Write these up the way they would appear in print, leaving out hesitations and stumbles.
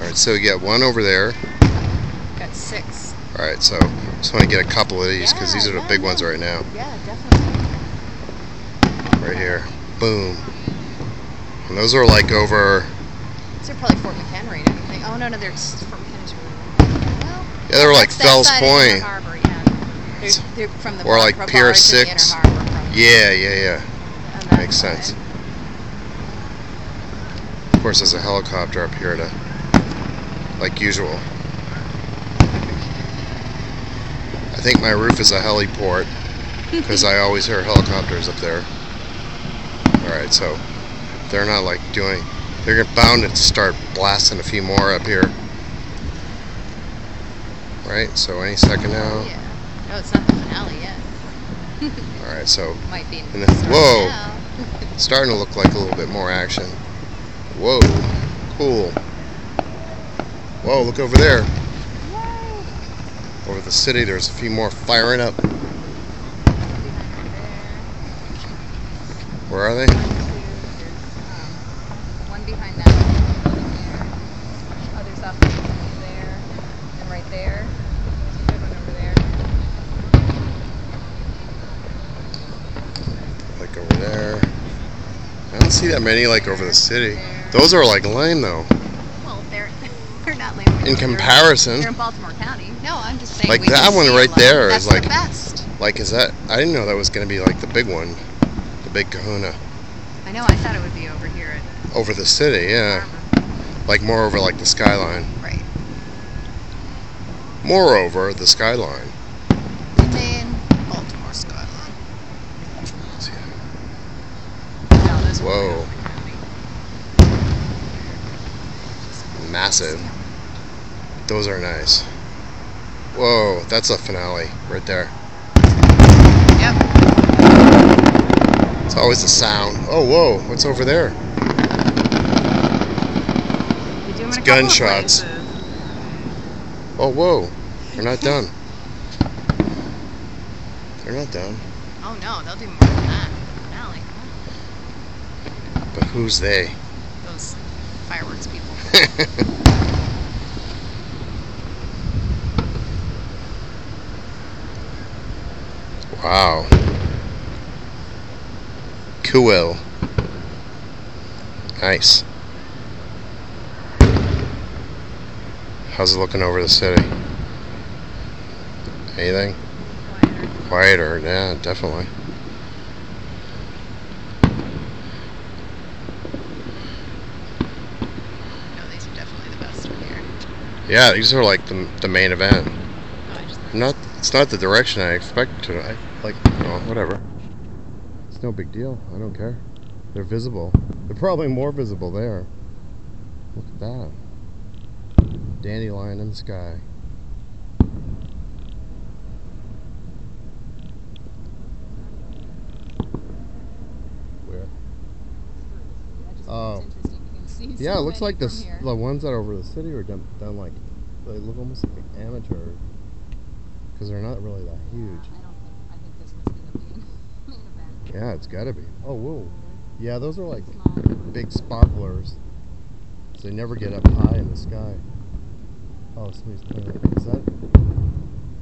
Alright, so you got one over there. Got 6. Alright, so just want to get a couple of these because these are the big ones right now. Yeah, definitely. Right here. Boom. And those are like over. These are probably Fort McHenry, don't you think? Oh, no, they're Fort McHenry's really well. Yeah, they were like Fells Point. Harbor, yeah. They're from the or like Pier 6. Yeah. Makes sense. Of course, there's a helicopter up here to, like usual. I think my roof is a heliport because I always hear helicopters up there. Alright, so they're not like doing, they're bound to start blasting a few more up here. Right, so any second now. Yeah. No, it's not the finale yet. Alright, so. Might be. And then, whoa! Starting to look like a little bit more action. Whoa, cool. Whoa, look over there. Whoa. Over the city, there's a few more firing up. Where are they? One behind that one there. Others up there. And right there. There's a good one over there. Like over there. I don't see that many like over the city. Those are like lame though. Well, they're not lame. In comparison. They're in Baltimore County. No, I'm just saying. Like that one right there is like. That's the best. Like, is that? I didn't know that was going to be like the big one, the big Kahuna. I know. I thought it would be over here at. Over the city, yeah. Like more over like the skyline. Right. Moreover, the skyline. The main Baltimore skyline. Whoa. Massive. Those are nice. Whoa, that's a finale right there. Yep. It's always the sound. Oh, whoa, what's over there? It's gunshots. Oh, whoa. They're not done. They're not done. Oh, no, they'll do more than that. Finale. But who's they? Those fireworks people. Wow. Cool. Nice. How's it looking over the city? Anything? Quieter, yeah, definitely. No, these are definitely the best from here. Yeah, these are like the main event. It's not the direction I expect to. I like, whatever. It's no big deal. I don't care. They're visible. They're probably more visible there. Look at that. Dandelion in the sky. Where? Oh. Yeah, it looks like the ones that are over the city are done like, they look almost like amateur. Because they're not really that huge. I think this must be the main event. Yeah, it's gotta be. Oh, whoa. Yeah, those are like big sparklers. So they never get up high in the sky. Oh, somebody's playing it. Is that?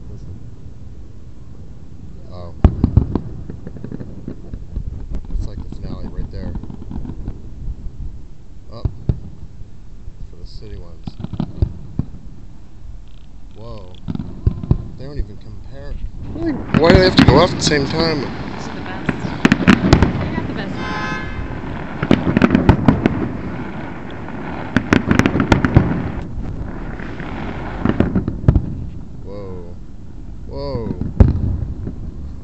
Listen. Oh. It's like the finale right there. Oh. For the city ones. Whoa. They don't even compare. Why do they have to go off at the same time? These are the best. They got the best Whoa. Whoa.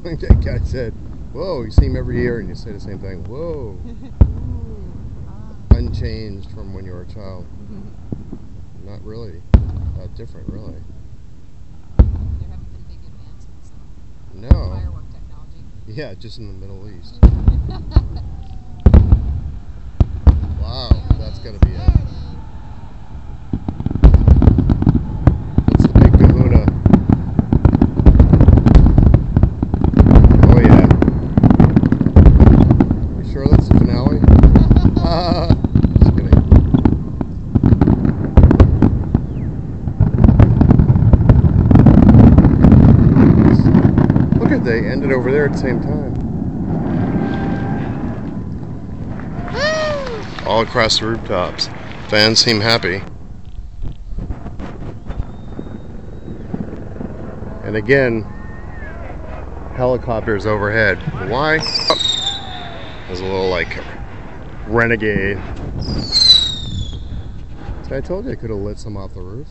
That guy said, whoa, you see him every year and you say the same thing. Whoa. Unchanged from when you were a child. Not really. That different, really. No. Firework technology. Yeah, just in the Middle East. Wow, that's gotta be it. That's the big kahuna. Oh yeah. You sure that's the finale? Just kidding. across the rooftops. Fans seem happy. And again, helicopters overhead. Why? There's a little like renegade. See, I told you I could have lit some off the roof.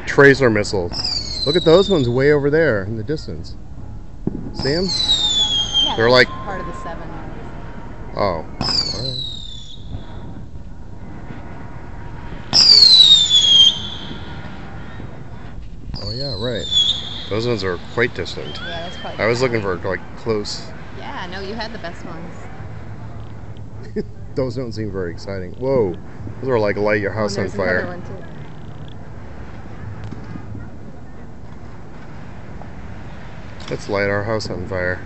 Tracer missiles. Look at those ones way over there in the distance. See them? Yeah, They're like part of the 7. oh. All right. Oh yeah, right. Those ones are quite distant. Yeah, that's probably. I was looking for like close. Yeah, no, you had the best ones. Those don't seem very exciting. Whoa, those are like light your house on fire. Another one too. Let's light our house on fire.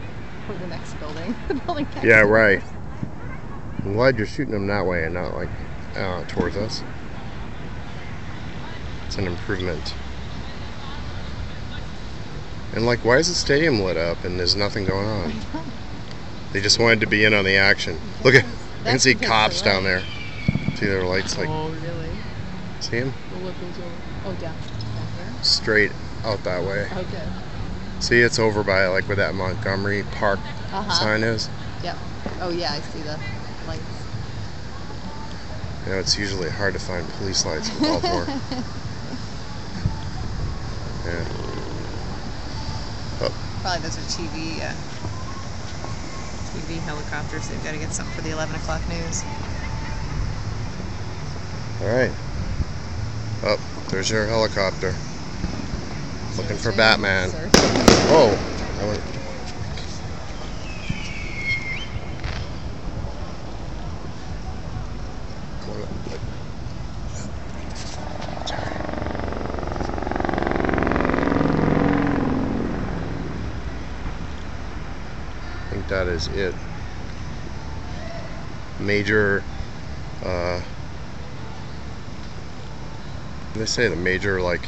Or the next building. The building next Yeah, door. right. I'm glad you're shooting them that way and not like towards us. It's an improvement. And like, why is the stadium lit up and there's nothing going on? They just wanted to be in on the action. Look at, I can see cops down there. See their lights like. Oh, really? See them? Well, what goes over? Oh, down here? Straight out that way. Okay. See, it's over by like where that Montgomery Park sign is. Yep. Oh, yeah, I see the lights. You know, it's usually hard to find police lights in Baltimore. Yeah. Oh. Probably those are TV helicopters. They've got to get something for the 11 o'clock news. All right. Oh, there's your helicopter. Looking for Batman. Oh. I think that is it. Major, they say the major like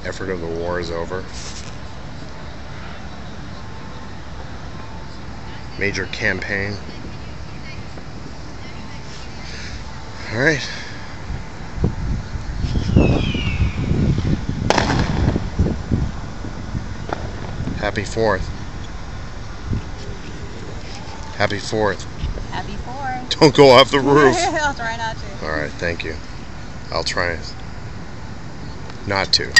effort of the war is over. Major campaign. All right. Happy 4th. Happy 4th. Happy 4th. Don't go off the roof. I'll try not to. All right, thank you. I'll try not to.